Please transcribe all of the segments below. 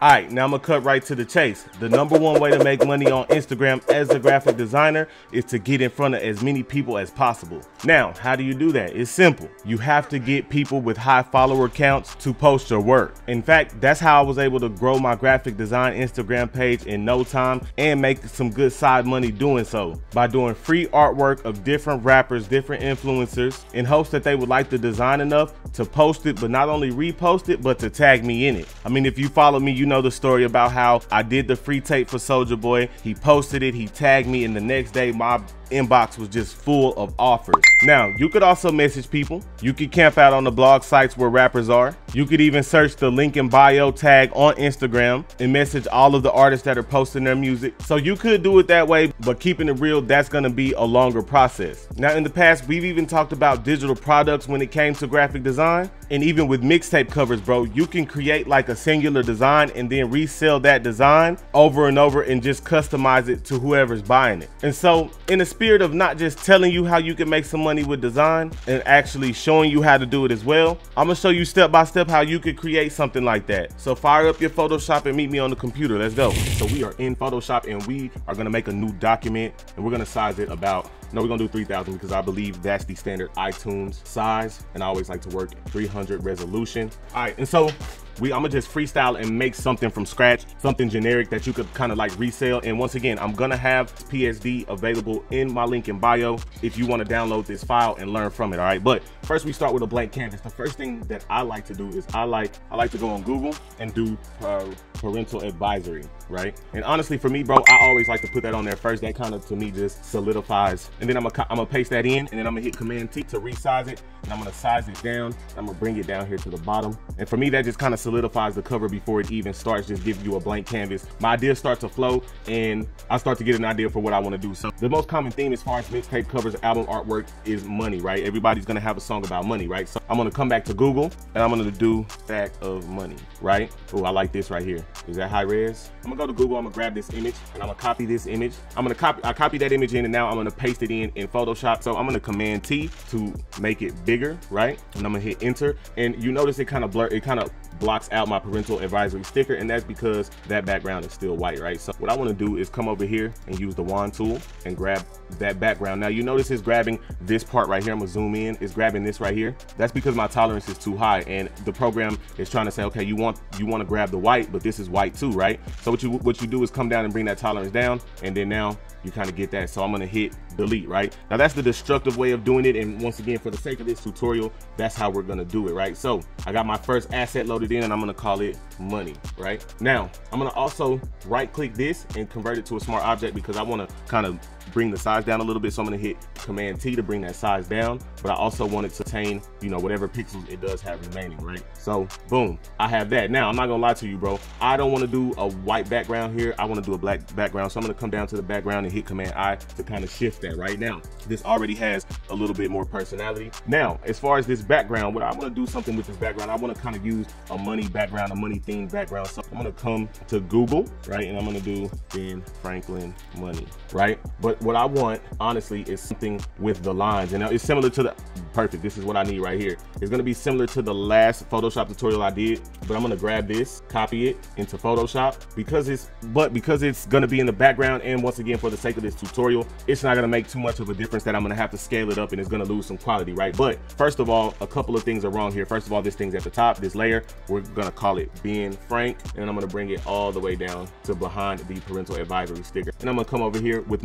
All right, now I'm gonna cut right to the chase. The #1 way to make money on Instagram as a graphic designer is to get in front of as many people as possible. Now, how do you do that? It's simple. You have to get people with high follower counts to post your work. In fact, that's how I was able to grow my graphic design Instagram page in no time and make some good side money doing so, by doing free artwork of different rappers, different influencers, in hopes that they would like the design enough to post it, but not only repost it, but to tag me in it. I mean, if you follow me, you know the story about how I did the free tape for Soulja Boy. He posted it, he tagged me, and the next day my inbox was just full of offers. Now, you could also message people. You could camp out on the blog sites where rappers are. You could even search the link in bio tag on Instagram and message all of the artists that are posting their music. So you could do it that way, but keeping it real, that's gonna be a longer process. Now, in the past, we've even talked about digital products when it came to graphic design. And even with mixtape covers, bro, you can create like a singular design and then resell that design over and over and just customize it to whoever's buying it. And so, in the spirit of not just telling you how you can make some money with design and actually showing you how to do it as well, I'm gonna show you step by step how you could create something like that. So fire up your Photoshop and meet me on the computer. Let's go. So we are in Photoshop and we are gonna make a new document and we're gonna size it about, no, we're gonna do 3000 because I believe that's the standard iTunes size, and I always like to work 300 resolution. All right, and so I'm gonna just freestyle and make something from scratch, something generic that you could kind of like resell. And once again, I'm gonna have PSD available in my link in bio if you want to download this file and learn from it. All right, but first we start with a blank canvas. The first thing that I like to do is I like to go on Google and do Parental Advisory, right? And honestly, for me, bro, I always like to put that on there first. That kind of, to me, just solidifies. And then I'm gonna paste that in, and then I'm gonna hit Command T to resize it, and I'm gonna size it down. I'm gonna bring it down here to the bottom. And for me, that just kind of solidifies the cover before it even starts, just gives you a blank canvas. My ideas start to flow, and I start to get an idea for what I want to do. So the most common theme as far as mixtape covers, album artwork is money, right? Everybody's gonna have a song about money, right? So I'm gonna come back to Google, and I'm gonna do stack of money, right? Oh, I like this right here. Is that high res? I'm gonna go to Google, I'm gonna grab this image, and I'm gonna copy this image. I copy that image in, and now I'm gonna paste it in Photoshop. So I'm gonna Command T to make it bigger, right? And I'm gonna hit enter, and you notice it kind of blocks out my Parental Advisory sticker, and that's because that background is still white, right? So what I want to do is come over here and use the wand tool and grab that background. Now you notice it's grabbing this part right here. I'm gonna zoom in. It's grabbing this right here. That's because my tolerance is too high, and the program is trying to say, okay, you want to grab the white, but this is white too, right? So what you do is come down and bring that tolerance down, and then now you kind of get that. So I'm gonna hit delete, right? Now that's the destructive way of doing it, and once again, for the sake of this tutorial, that's how we're gonna do it, right? So I got my first asset loaded in, and I'm gonna call it money, right? Now I'm gonna also right click this and convert it to a smart object because I want to kind of bring the size down a little bit. So I'm gonna hit Command T to bring that size down, but I also want it to contain, you know, whatever pixels it does have remaining, right? So boom, I have that. Now I'm not gonna lie to you, bro, I don't want to do a white background here. I want to do a black background. So I'm gonna come down to the background and hit Command I to kind of shift that. Right now this already has a little bit more personality. Now as far as this background, what I want to do something with this background, I want to kind of use a money background, a money themed background. So I'm gonna come to Google, right, and I'm gonna do Ben Franklin money, right? But what I want honestly is something with the lines, and it's similar to the perfect. This is what I need right here. It's gonna be similar to the last Photoshop tutorial I did, but I'm gonna grab this, copy it into Photoshop because it's gonna be in the background, and once again, for the sake of this tutorial, it's not gonna make too much of a difference that I'm gonna have to scale it up, and it's gonna lose some quality, right? But first of all, a couple of things are wrong here. First of all, this thing's at the top, this layer, we're gonna call it Ben Frank, and I'm gonna bring it all the way down to behind the Parental Advisory sticker. And I'm gonna come over here with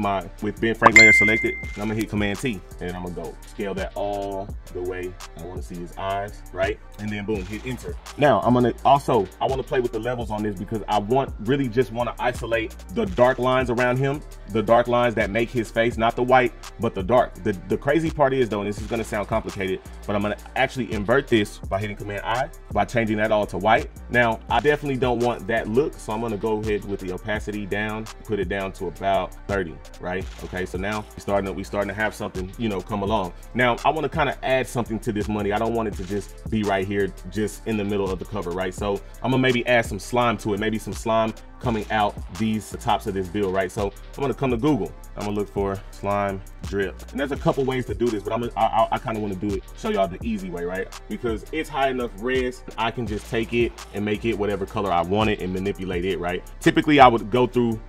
Ben Frank layer selected, and I'm gonna hit Command T, and I'm gonna go scale that all the way. I want to see his eyes, right? And then boom, hit enter. Now I want to play with the levels on this because I really just want to isolate the dark lines around him, the dark lines that make his face, not the white, but the dark. The crazy part is though, and this is gonna sound complicated, but I'm gonna actually invert this by hitting Command I, by changing that all to white. Now I definitely don't want that look, so I'm gonna go ahead with the opacity down, put it down to about 30, right? Okay, so now we're starting to have something, you know, come along. Now I want to kind of add something to this money. I don't want it to just be right here, just in the middle of the cover, right? So I'm gonna maybe add some slime to it, maybe some slime coming out the tops of this build, right? So I'm gonna come to Google. I'm gonna look for slime drip. And there's a couple ways to do this, but I kind of want to do it, show y'all the easy way, right? Because it's high enough res, I can just take it and make it whatever color I want it and manipulate it, right? Typically I would go through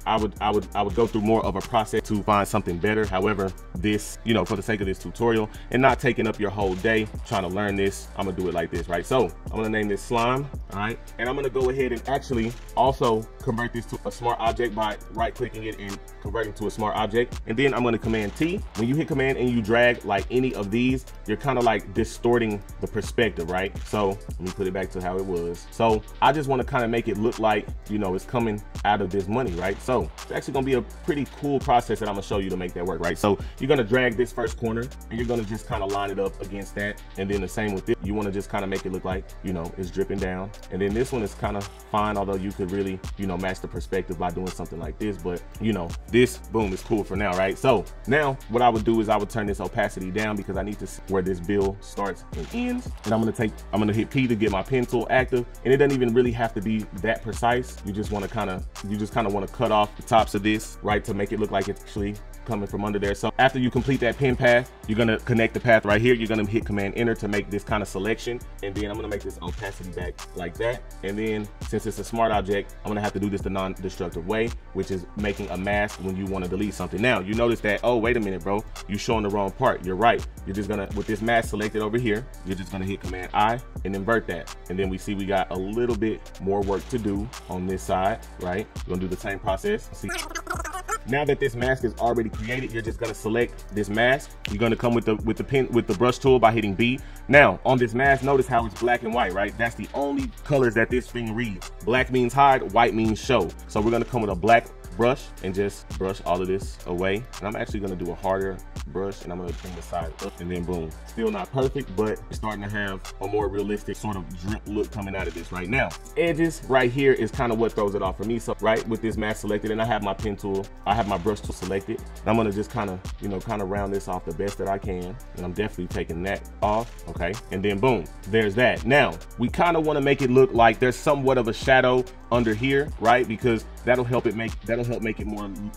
more of a process to find something better. However, this, you know, for the sake of this tutorial and not taking up your whole day trying to learn this, I'm gonna do it like this, right? So I'm gonna name this slime, all right? And I'm gonna go ahead and actually also convert this to a smart object by right clicking it and converting to a smart object. And then I'm gonna Command T. When you hit Command and you drag like any of these, you're kind of like distorting the perspective, right? So let me put it back to how it was. So I just want to kind of make it look like, you know, it's coming out of this money, right? So it's actually gonna be a pretty cool process that I'm gonna show you to make that work, right? So you're gonna drag this first corner and you're gonna just kind of line it up against that. And then the same with this, you want to just kind of make it look like, you know, it's dripping down. And then this one is kind of fine, although you could really, you know, match the perspective by doing something like this. But you know, this, boom, is cool for now, right? So now what I would do is I would turn this opacity down because I need to see where this build starts and ends. And I'm gonna hit P to get my pen tool active. And it doesn't even really have to be that precise. You just want to kind of want to cut off the tops of this, right, to make it look like it's actually coming from under there. So after you complete that pin path, you're gonna connect the path right here. You're gonna hit Command Enter to make this kind of selection. And then I'm gonna make this opacity back like that. And then since it's a smart object, I'm gonna have to do this the non-destructive way, which is making a mask when you want to delete something. Now you notice that, oh, wait a minute, bro, you're showing the wrong part. You're right. You're just gonna, with this mask selected over here, you're just gonna hit Command I and invert that. And then we see we got a little bit more work to do on this side, right? We're gonna do the same process. See, now that this mask is already created, you're just gonna select this mask. You're gonna come with the brush tool by hitting B. Now on this mask, notice how it's black and white, right? That's the only colors that this thing reads. Black means hide, white means show. So we're gonna come with a black brush and just brush all of this away. And I'm actually gonna do a harder brush and I'm gonna bring the side up and then boom. Still not perfect, but it's starting to have a more realistic sort of drip look coming out of this right now. Edges right here is kind of what throws it off for me. So right with this mask selected and I have my pen tool, I have my brush tool selected. And I'm gonna just kind of, you know, kind of round this off the best that I can. And I'm definitely taking that off, okay? And then boom, there's that. Now, we kind of wanna make it look like there's somewhat of a shadow under here, right? Because that'll help make it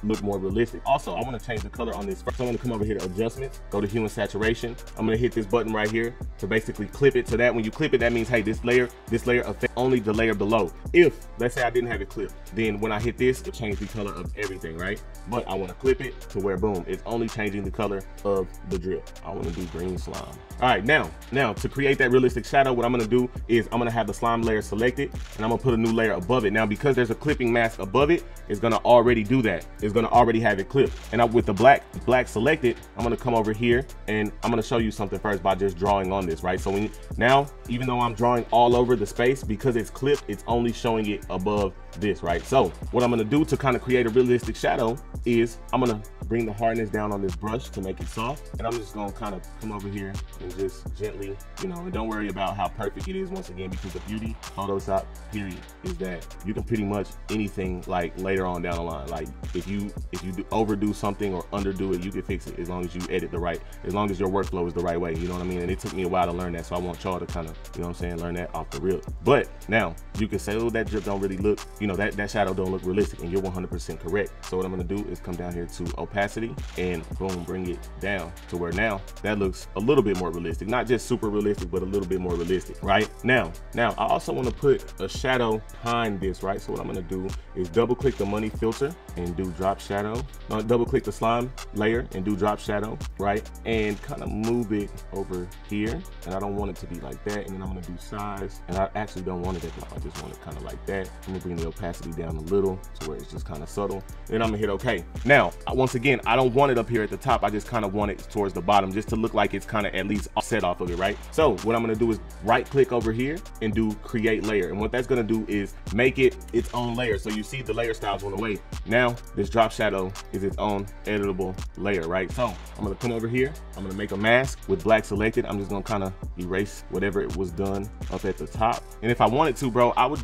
look more realistic. Also, I want to change the color on this. So I'm going to come over here to adjustments, go to hue and saturation. I'm going to hit this button right here to basically clip it. So that when you clip it, that means, hey, this layer affects only the layer below. If let's say I didn't have it clipped, then when I hit this, it'll change the color of everything, right? But I want to clip it to where boom, it's only changing the color of the drip. I want to do green slime. All right, now to create that realistic shadow, what I'm going to do is I'm going to have the slime layer selected and I'm going to put a new layer above it. Now, because there's a clipping mask above it, it's going to already do that. It's going to already have it clipped. And with the black selected, I'm going to come over here and I'm going to show you something first by just drawing on this, right? So now, even though I'm drawing all over the space, because it's clipped, it's only showing it above this, right? So what I'm going to do to kind of create a realistic shadow is I'm going to bring the hardness down on this brush to make it soft. And I'm just going to kind of come over here and just gently, you know, and don't worry about how perfect it is once again, because the beauty of Photoshop period is that you can pretty much anything like later on down the line. Like if you overdo something or underdo it, you can fix it as long as you edit as long as your workflow is the right way, you know what I mean? And it took me a while to learn that, so I want y'all to kind of, you know what I'm saying, learn that off the rip. But now you can say, oh, that drip don't really look, you know, that shadow don't look realistic, and you're 100% correct. So what I'm gonna do is come down here to opacity and boom, bring it down to where now that looks a little bit more realistic, not just super realistic, but a little bit more realistic, right? Now I also want to put a shadow behind this, right? So what I'm gonna do is double click the money filter and do drop shadow. Double click the slime layer and do drop shadow, right? And kind of move it over here. And I don't want it to be like that. And then I'm gonna do size. And I actually don't want it that long. I just want it kind of like that. I'm gonna bring the opacity down a little to where it's just kind of subtle. Then I'm gonna hit OK. Now, once again, I don't want it up here at the top. I just kind of want it towards the bottom just to look like it's kind of at least offset off of it, right? So what I'm gonna do is right click over here and do create layer. And what that's gonna do is make it its own layer. So you see the layer styles went away. Now this drop shadow is its own editable layer, right? So I'm gonna come over here. I'm gonna make a mask with black selected. I'm just gonna kind of erase whatever it was done up at the top. And if I wanted to, bro, I'm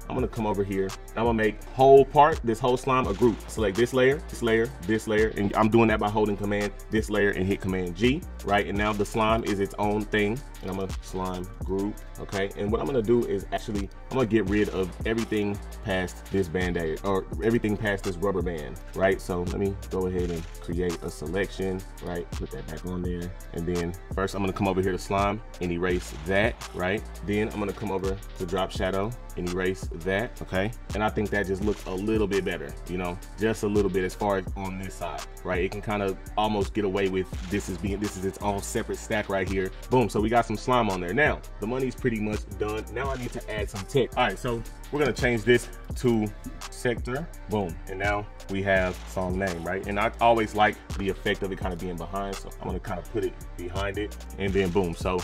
gonna come over here I'm gonna make whole part, this whole slime, a group. Select this layer, this layer, this layer, and I'm doing that by holding command this layer and hit command G, right? And now the slime is its own thing, and I'm gonna slime group, okay? And what I'm gonna do is actually, I'm gonna get rid of everything past this band-aid, or everything past this rubber band, right? So let me go ahead and create a selection, right? Put that back on there. And then first I'm gonna come over here to slime and erase that, right? Then I'm gonna come over to drop shadow and erase that, okay? And I think that just looks a little bit better, you know, just a little bit as far as on this side, right? It can kind of almost get away with this is its own separate stack right here. Boom, so we got some slime on there. Now, the money's pretty much done. Now I need to add some text. All right, so we're gonna change this to sector, boom. And now we have song name, right? And I always like the effect of it kind of being behind, so I'm gonna kind of put it behind it, and then boom. So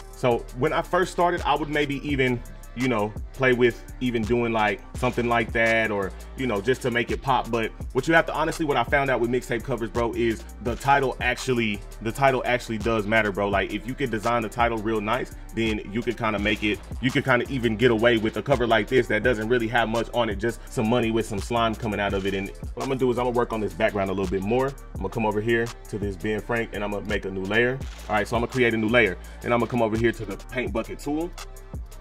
when I first started, I would maybe even, you know, play with even doing like something like that, or, you know, just to make it pop. But what you have to, honestly, what I found out with mixtape covers, bro, is the title actually does matter, bro. Like if you could design the title real nice, then you could kind of make it, you could kind of even get away with a cover like this that doesn't really have much on it, just some money with some slime coming out of it. And what I'm gonna do is I'm gonna work on this background a little bit more. I'm gonna come over here to this Ben Frank and I'm gonna make a new layer. All right, so I'm gonna create a new layer, and I'm gonna come over here to the paint bucket tool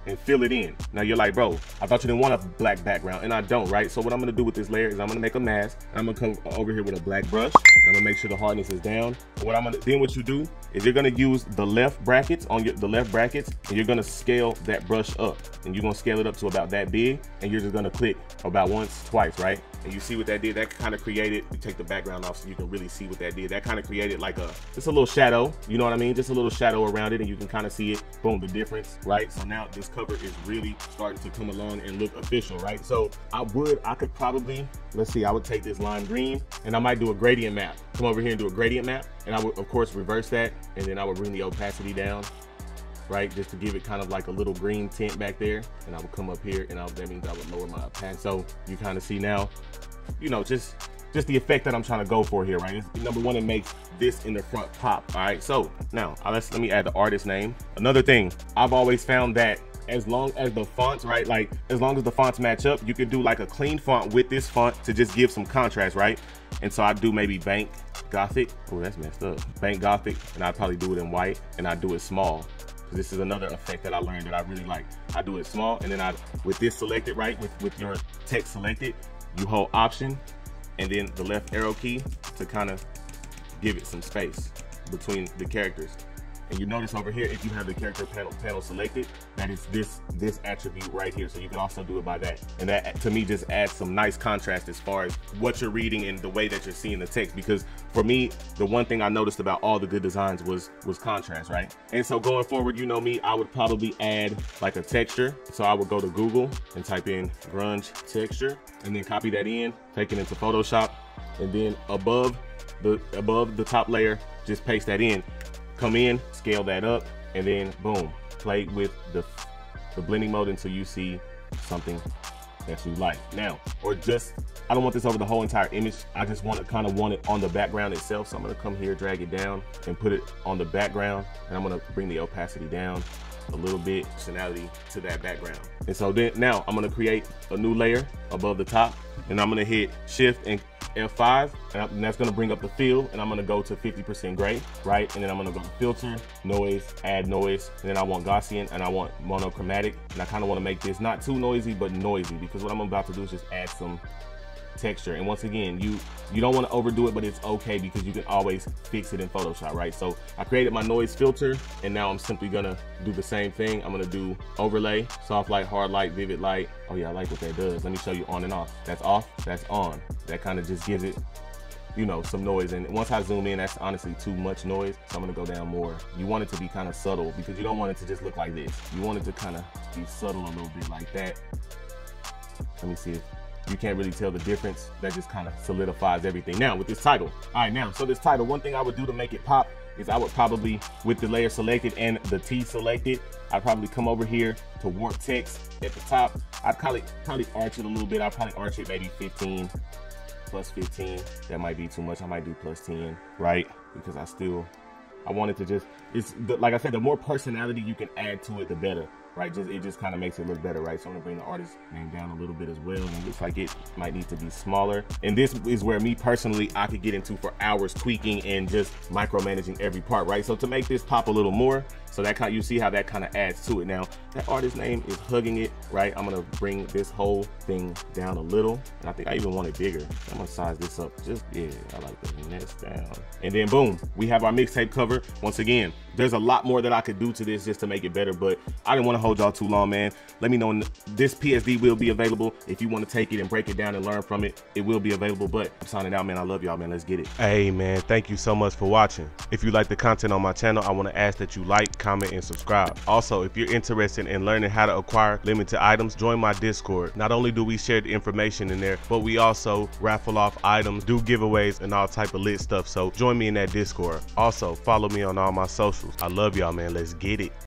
and fill it in. Now you're like, bro, I thought you didn't want a black background, and I don't, right? So what I'm gonna do with this layer is I'm gonna make a mask, and I'm gonna come over here with a black brush, and I'm gonna make sure the hardness is down. And what you do is you're gonna use the left brackets on the left brackets, and you're gonna scale that brush up, and you're gonna scale it up to about that big, and you're just gonna click about once, twice, right? And you see what that did? That kind of created, you take the background off so you can really see what that did. That kind of created like just a little shadow, you know what I mean? Just a little shadow around it, and you can kind of see it, boom, the difference, right? So now this cover is really starting to come along and look official, right? So I could probably, let's see, I would take this lime green and I might do a gradient map. Come over here and do a gradient map, and I would of course reverse that, and then I would bring the opacity down, right, just to give it kind of like a little green tint back there. And I would come up here, and that means I would lower my opacity. So you kind of see now, you know, just the effect that I'm trying to go for here, right? It's, number one, it makes this in the front pop. All right, so now let me add the artist name. Another thing, I've always found that as long as the fonts, right, like as long as the fonts match up, you could do like a clean font with this font to just give some contrast, right? And so I do maybe Bank Gothic. Oh, that's messed up. Bank Gothic, and I probably do it in white, and I do it small. This is another effect that I learned that I really like. I do it small, and then with this selected, right, with your text selected, you hold Option and then the left arrow key to kind of give it some space between the characters. And you notice over here, if you have the character panel selected, that is this attribute right here. So you can also do it by that. And that, to me, just adds some nice contrast as far as what you're reading and the way that you're seeing the text. Because for me, the one thing I noticed about all the good designs was contrast, right? And so going forward, you know me, I would probably add like a texture. So I would go to Google and type in grunge texture, and then copy that in, take it into Photoshop, and then above the top layer, just paste that in. Come in, scale that up, and then boom, play with the blending mode until you see something that you like. Now, or just, I don't want this over the whole entire image. I just want it on the background itself. So I'm gonna come here, drag it down, and put it on the background, and I'm gonna bring the opacity down a little bit, personality to that background. And so then now I'm gonna create a new layer above the top, and I'm gonna hit Shift and F5, and that's gonna bring up the fill, and I'm gonna go to 50% gray, right? And then I'm gonna go to filter, noise, add noise, and then I want Gaussian, and I want monochromatic, and I kind of want to make this not too noisy, but noisy, because what I'm about to do is just add some texture. And once again, you don't want to overdo it, but it's okay, because you can always fix it in Photoshop, right? So I created my noise filter, and now I'm simply gonna do the same thing. I'm gonna do overlay, soft light, hard light, vivid light. Oh yeah, I like what that does. Let me show you on and off. That's off, that's on. That kind of just gives it, you know, some noise. And once I zoom in, that's honestly too much noise, so I'm gonna go down more. You want it to be kind of subtle, because you don't want it to just look like this. You want it to kind of be subtle a little bit like that. Let me see if you can't really tell the difference. That just kind of solidifies everything. Now with this title, all right, now, so this title, one thing I would do to make it pop is I would probably, with the layer selected and the T selected, I'd probably come over here to warp text at the top. I'd probably arch it a little bit. I'd probably arch it maybe 15, plus 15. That might be too much. I might do plus 10, right? Because I want it to just, like I said, the more personality you can add to it, the better. right? It just kind of makes it look better, right? So I'm gonna bring the artist name down a little bit as well. And it looks like it might need to be smaller. And this is where me personally, I could get into for hours tweaking and just micromanaging every part, right? So to make this pop a little more, so that kind of, you see how that kind of adds to it. Now that artist name is hugging it, right? I'm gonna bring this whole thing down a little, and I think I even want it bigger. I'm gonna size this up just, yeah, I like that. And that's down. And then boom, we have our mixtape cover. Once again, there's a lot more that I could do to this just to make it better, but I didn't want to hold y'all too long, man. Let me know when this PSD will be available. If you want to take it and break it down and learn from it, it will be available. But I'm signing out, man. I love y'all, man. Let's get it. Hey, man, thank you so much for watching. If you like the content on my channel, I want to ask that you like, comment, and subscribe. Also, if you're interested in learning how to acquire limited items, join my Discord. Not only do we share the information in there, but we also raffle off items, do giveaways, and all type of lit stuff. So join me in that Discord. Also, follow me on all my socials. I love y'all, man. Let's get it.